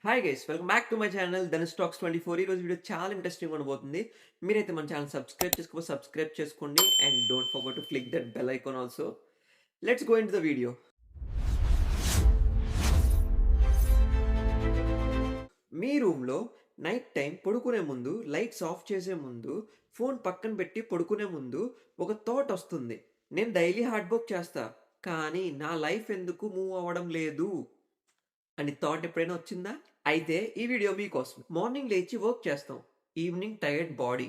Hi guys welcome back to my channel Dhanush talks 24. ఈరోజు video చాలా interesting ఉండబోతుంది. మీరైతే మన ఛానల్ సబ్స్క్రైబ్ చేసుకోండి and don't forget to click that bell icon also. Let's go into the video. మీ రూమ్‌లో night time పడుకునే ముందు లైట్స్ ఆఫ్ చేసే ముందు, ఫోన్ పక్కన పెట్టి పడుకునే ముందు ఒక థాట్ వస్తుంది. నేను డైలీ హార్డ్ వర్క్ చేస్తా. కానీ నా లైఫ్ ఎందుకు మూవ్ అవ్వడం లేదు అని థాట్ ఎప్పుడైనా వచ్చిందా? అయితే ఈ వీడియో మీకోసం. మార్నింగ్ లేచి వర్క్ చేస్తాం. Evening tired body.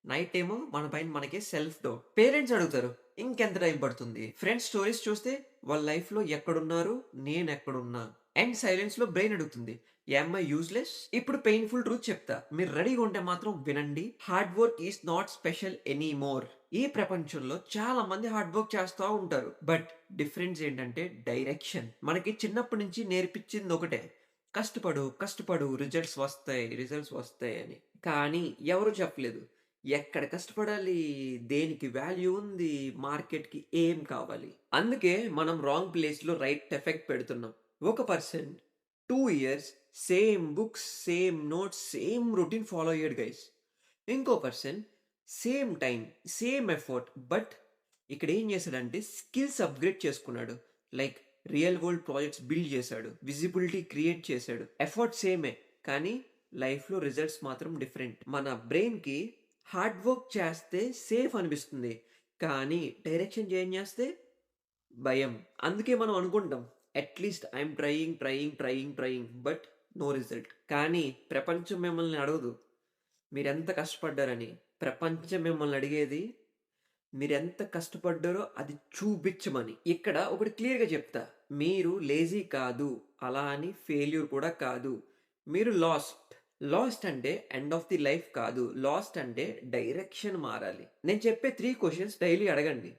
నైట్ ఏమో మన పైన మనకే సెల్ఫ్ డౌట్. పేరెంట్స్ అడుగుతారు ఇంకెంత టైం పడుతుంది? ఫ్రెండ్స్ స్టోరీస్ చూస్తే వాళ్ళ లైఫ్‌లో ఎక్కడున్నారు? నేనెక్కడున్నా? అండ్ సైలెన్స్‌లో బ్రెయిన్ అడుగుతుంది. Am I useless? ఇప్పుడు పెయిన్‌ఫుల్ ట్రూత్ చెప్తా. మీరు రెడీగా ఉంటే మాత్రం వినండి. Hard work is not special anymore. ఈ ప్రపంచంలో చాలా మంది హార్డ్ వర్క్ చేస్తా ఉంటారు. బట్ డిఫరెన్స్ ఏంటంటే డైరెక్షన్. మనకి చిన్నప్పటి నుంచి నేర్పించింది ఒకటే. కష్టపడు రిజల్ట్స్ వస్తాయి అని. కానీ ఎవరు చెప్పలేదు. ఎక్కడ కష్టపడాలి? దేనికి వాల్యూ ఉంది? మార్కెట్‌కి ఏం కావాలి? అందుకే మనం రాంగ్ ప్లేస్‌లో రైట్ ఎఫెక్ట్ పెడుతున్నాం. ఒక person 2 years same books, same notes, same routine follow అయ్యాడు గైస్. ఇంకో person same time, same effort but ఇక్కడ ఏం చేశాడంటే స్కిల్స్ అప్‌గ్రేడ్ చేసుకున్నాడు. Like real world projects build చేశాడు. విజిబిలిటీ క్రియేట్ చేశాడు. ఎఫర్ట్ సేమే కానీ లైఫ్‌లో రిజల్ట్స్ మాత్రం డిఫరెంట్. మన బ్రెయిన్‌కి హార్డ్ వర్క్ చేస్తే సేఫ్ అనిపిస్తుంది. కానీ డైరెక్షన్ చేంజ్ చేస్తే భయం. అందుకే మనం అనుకుంటాం at least I'm trying but no result. కానీ ప్రపంచం మిమ్మల్ని అడగదు మీరెంత కష్టపడ్డారని. ప్రపంచం మిమ్మల్ని అడిగేది మీరెంత కష్టపడ్డారో అది చూపిచ్చమని. ఇక్కడ ఒకటి క్లియర్‌గా చెప్తా. మీరు లేజీ కాదు. అలా అని ఫెయిల్యూర్ కూడా కాదు. మీరు లాస్ట్. లాస్ట్ అంటే ఎండ్ ఆఫ్ ది లైఫ్ కాదు. లాస్ట్ అంటే డైరెక్షన్ మారాలి. నేను చెప్పే 3 క్వెషన్స్ డైలీ అడగండి.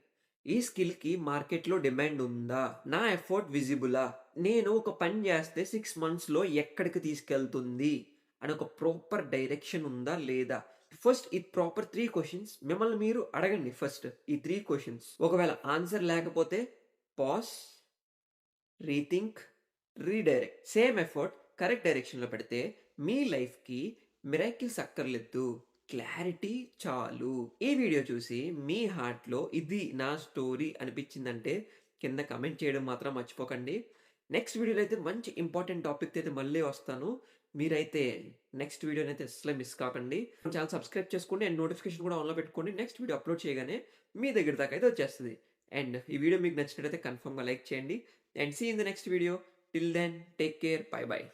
ఈ స్కిల్‌కి మార్కెట్‌లో డిమాండ్ ఉందా? నా ఎఫర్ట్ విజిబులా? నేను ఒక పని చేస్తే 6 మంత్స్‌లో ఎక్కడికి తీసుకెళ్తుంది? అని ఒక ప్రాపర్ డైరెక్షన్ ఉందా? లేదా? ఫస్ట్ ఈ ప్రాపర్ 3 క్వెషన్స్ మిమ్మల్ని మీరు అడగండి ఫస్ట్. ఈ 3 క్వెషన్స్. ఒకవేళ ఆన్సర్ లేకపోతే pause, rethink, redirect. Same effort correct డైరెక్షన్‌లో పెడితే మీ లైఫ్‌కి మిరాకిల్స్ అక్కర్లేదు. క్లారిటీ చాలు. ఈ వీడియో చూసి మీ హార్ట్‌లో ఇది నా స్టోరీ అనిపించిందంటే కింద కామెంట్ చేయడం మాత్రం మర్చిపోకండి. నెక్స్ట్ వీడియోలో అయితే మంచి ఇంపార్టెంట్ టాపిక్‌తో అయితే మళ్ళీ వస్తాను. మీరైతే నెక్స్ట్ వీడియోనైతే అస్సలు మిస్ కాకండి. ఛానెల్ సబ్స్క్రైబ్ చేసుకోండి అండ్ నోటిఫికేషన్ కూడా ఆన్‌లో పెట్టుకోండి. నెక్స్ట్ వీడియో అప్‌లోడ్ చేయగానే మీ దగ్గర దాకా అయితే వచ్చేస్తది. అండ్ ఈ వీడియో మీకు నచ్చినట్లయితే కన్ఫర్మ్‌గా లైక్ చేయండి. And see you in the next video. Till then, take care. Bye bye.